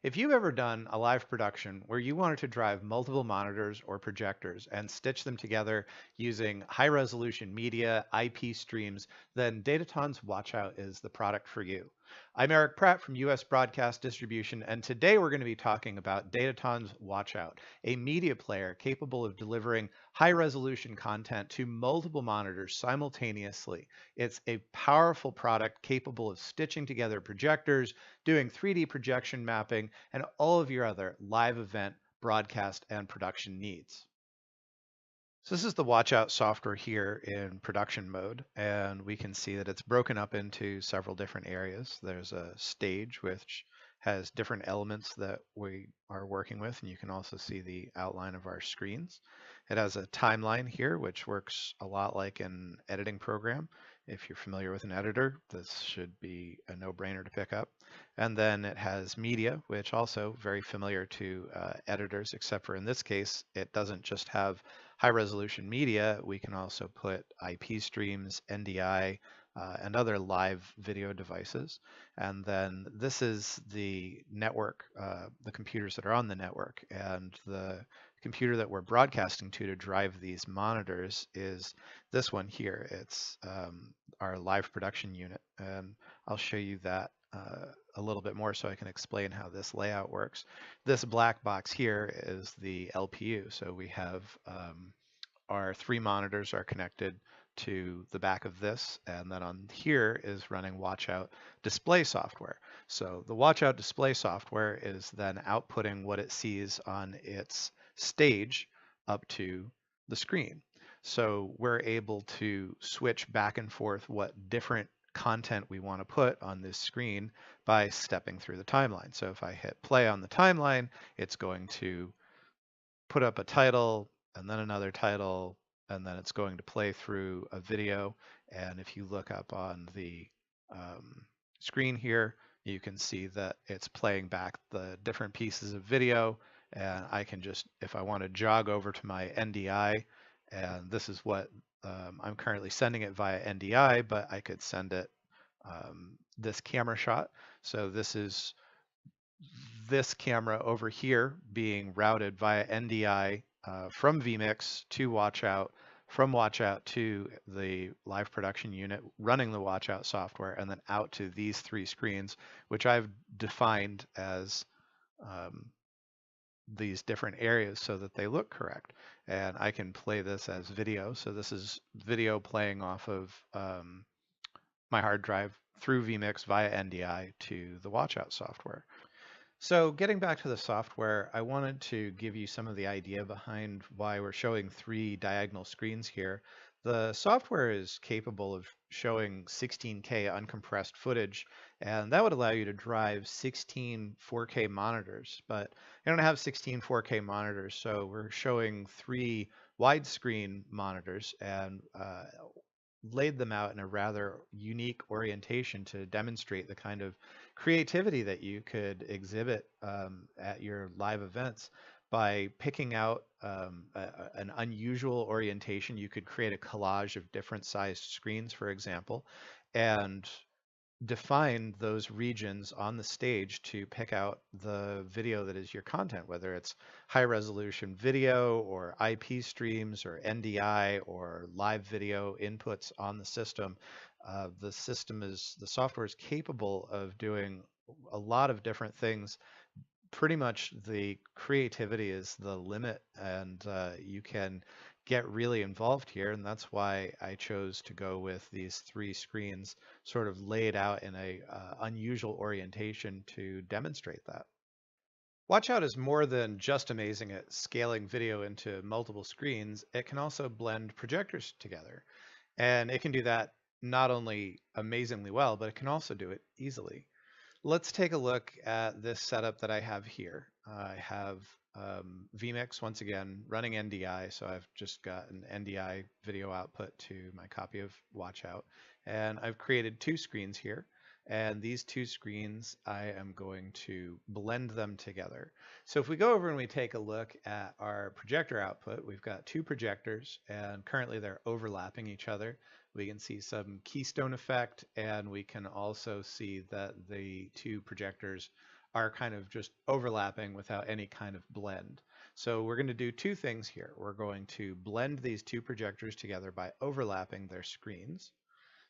If you've ever done a live production where you wanted to drive multiple monitors or projectors and stitch them together using high resolution media, IP streams, then Dataton's Watchout is the product for you. I'm Eric Pratt from US Broadcast Distribution, and today we're going to be talking about Dataton's Watchout, a media player capable of delivering high resolution content to multiple monitors simultaneously. It's a powerful product capable of stitching together projectors, doing 3D projection mapping, and all of your other live event, broadcast, and production needs. So this is the Watchout software here in production mode, and we can see that it's broken up into several different areas. There's a stage which has different elements that we are working with, and you can also see the outline of our screens. It has a timeline here, which works a lot like an editing program. If you're familiar with an editor, this should be a no-brainer to pick up. And then it has media, which also very familiar to editors, except for in this case, it doesn't just have high resolution media. We can also put IP streams, NDI, and other live video devices. And then this is the network, the computers that are on the network. And the computer that we're broadcasting to drive these monitors is this one here. It's our live production unit. And I'll show you that a little bit more so I can explain how this layout works. This black box here is the LPU. So we have our 3 monitors are connected to the back of this, and then on here is running Watchout display software. So the Watchout display software is then outputting what it sees on its stage up to the screen. So we're able to switch back and forth what different content we want to put on this screen by stepping through the timeline. So if I hit play on the timeline, it's going to put up a title and then another title, and then it's going to play through a video. And if you look up on the screen here, you can see that it's playing back the different pieces of video. And I can just, if I want to jog over to my NDI, and this is what I'm currently sending it via NDI, but I could send it this camera shot. So this is this camera over here being routed via NDI from vMix to Watchout, from Watchout to the live production unit running the Watchout software, and then out to these 3 screens, which I've defined as these different areas so that they look correct. And I can play this as video. So this is video playing off of my hard drive through vMix via NDI to the Watchout software. So getting back to the software, I wanted to give you some of the idea behind why we're showing 3 diagonal screens here. The software is capable of showing 16K uncompressed footage, and that would allow you to drive 16 4K monitors, but I don't have 16 4K monitors, so we're showing 3 widescreen monitors and laid them out in a rather unique orientation to demonstrate the kind of creativity that you could exhibit at your live events by picking out an unusual orientation. You could create a collage of different sized screens, for example, and define those regions on the stage to pick out the video that is your content, whether it's high resolution video or IP streams or NDI or live video inputs on the system. The software is capable of doing a lot of different things. Pretty much the creativity is the limit, and you can get really involved here, and that's why I chose to go with these 3 screens sort of laid out in a unusual orientation to demonstrate that. Watchout is more than just amazing at scaling video into multiple screens. It can also blend projectors together, and it can do that not only amazingly well, but it can also do it easily. Let's take a look at this setup that I have here. I have vMix once again running NDI, so I've just got an NDI video output to my copy of Watchout, and I've created 2 screens here, and these 2 screens I am going to blend them together. So if we go over and we take a look at our projector output, we've got 2 projectors, and currently they're overlapping each other. We can see some keystone effect, and we can also see that the two projectors are kind of just overlapping without any kind of blend. So we're going to do two things here. We're going to blend these two projectors together by overlapping their screens.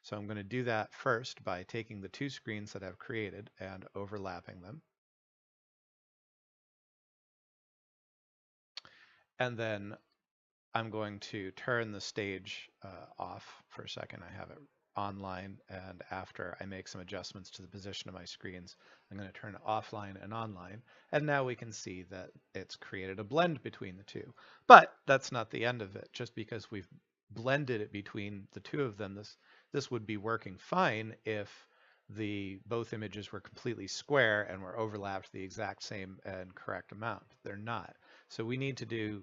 So I'm going to do that first by taking the two screens that I've created and overlapping them. And then I'm going to turn the stage off for a second. I have it online, and after I make some adjustments to the position of my screens, I'm going to turn it offline and online. And now we can see that it's created a blend between the two. But that's not the end of it. Just because we've blended it between the two of them, this would be working fine if both images were completely square and were overlapped the exact same and correct amount. They're not. So we need to do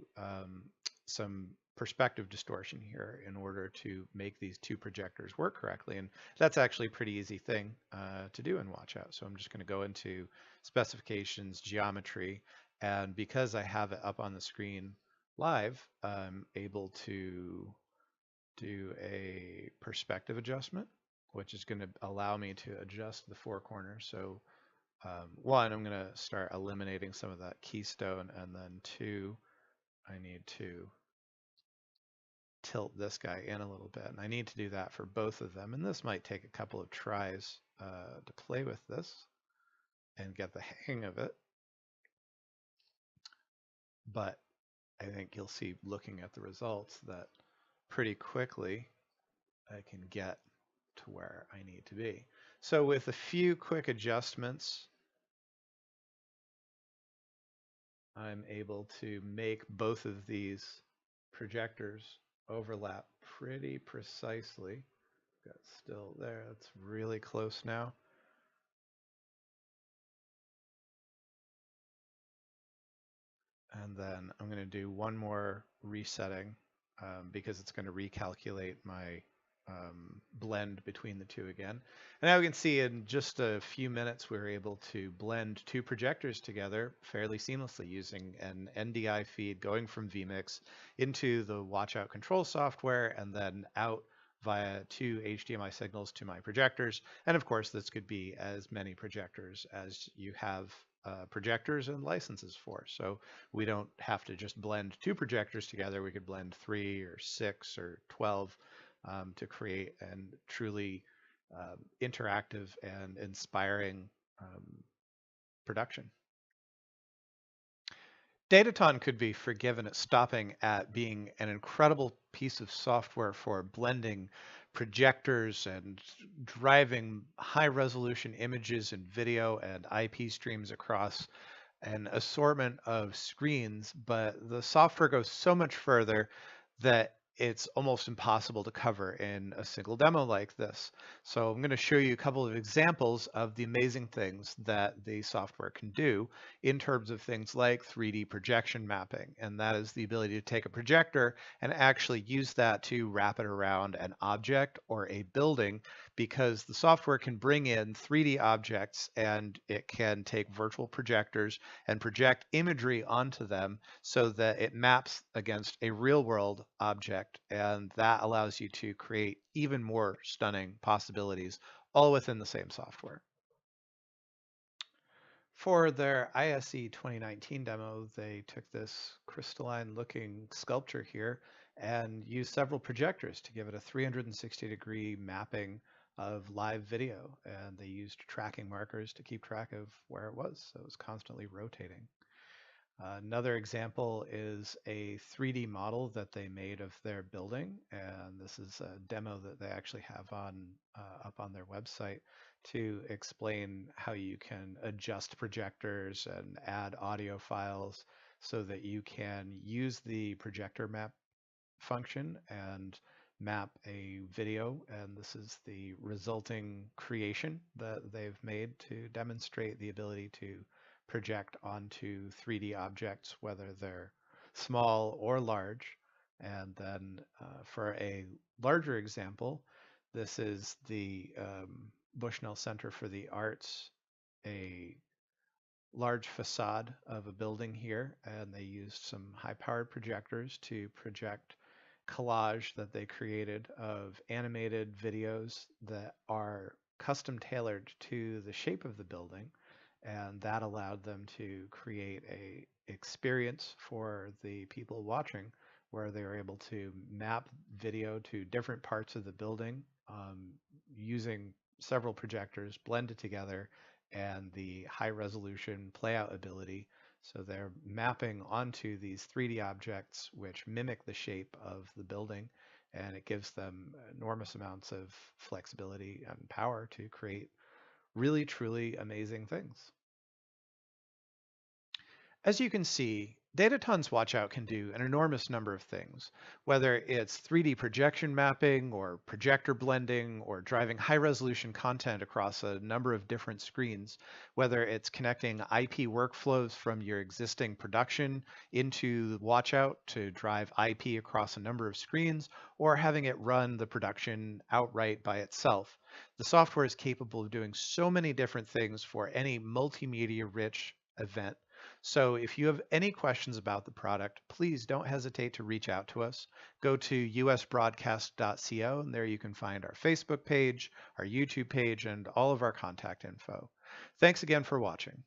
some perspective distortion here in order to make these two projectors work correctly. And that's actually a pretty easy thing to do in Watchout. So I'm just going to go into specifications, geometry, and because I have it up on the screen live, I'm able to do a perspective adjustment, which is going to allow me to adjust the four corners. So one, I'm going to start eliminating some of that keystone, and then two, I need to tilt this guy in a little bit. And I need to do that for both of them. And this might take a couple of tries to play with this and get the hang of it. But I think you'll see, looking at the results, that pretty quickly I can get to where I need to be. So with a few quick adjustments, I'm able to make both of these projectors overlap pretty precisely. Got still there, that's really close now. And then I'm going to do one more resetting because it's going to recalculate my blend between the two again. And now we can see in just a few minutes we were able to blend two projectors together fairly seamlessly using an NDI feed going from vMix into the Watchout control software and then out via two HDMI signals to my projectors. And of course, this could be as many projectors as you have projectors and licenses for. So we don't have to just blend two projectors together. We could blend 3 or 6 or 12 to create a truly interactive and inspiring production. Dataton could be forgiven at stopping at being an incredible piece of software for blending projectors and driving high resolution images and video and IP streams across an assortment of screens, but the software goes so much further that it's almost impossible to cover in a single demo like this. So I'm going to show you a couple of examples of the amazing things that the software can do in terms of things like 3D projection mapping. And that is the ability to take a projector and actually use that to wrap it around an object or a building, because the software can bring in 3D objects and it can take virtual projectors and project imagery onto them so that it maps against a real world object. And that allows you to create even more stunning possibilities all within the same software. For their ISE 2019 demo, they took this crystalline looking sculpture here and used several projectors to give it a 360-degree mapping of live video. And they used tracking markers to keep track of where it was. So it was constantly rotating. Another example is a 3D model that they made of their building, and this is a demo that they actually have on up on their website to explain how you can adjust projectors and add audio files so that you can use the projector map function and map a video. And this is the resulting creation that they've made to demonstrate the ability to project onto 3D objects, whether they're small or large. And then for a larger example, this is the Bushnell Center for the Arts, a large facade of a building here, and they used some high-powered projectors to project collage that they created of animated videos that are custom tailored to the shape of the building, and that allowed them to create a experience for the people watching where they were able to map video to different parts of the building using several projectors blended together and the high resolution playout ability. So they're mapping onto these 3D objects which mimic the shape of the building, and it gives them enormous amounts of flexibility and power to create really, truly amazing things. As you can see, Dataton's Watchout can do an enormous number of things, whether it's 3D projection mapping or projector blending or driving high-resolution content across a number of different screens, whether it's connecting IP workflows from your existing production into Watchout to drive IP across a number of screens, or having it run the production outright by itself. The software is capable of doing so many different things for any multimedia-rich event. So if you have any questions about the product, please don't hesitate to reach out to us. Go to usbroadcast.co, and there you can find our Facebook page, our YouTube page, and all of our contact info. Thanks again for watching.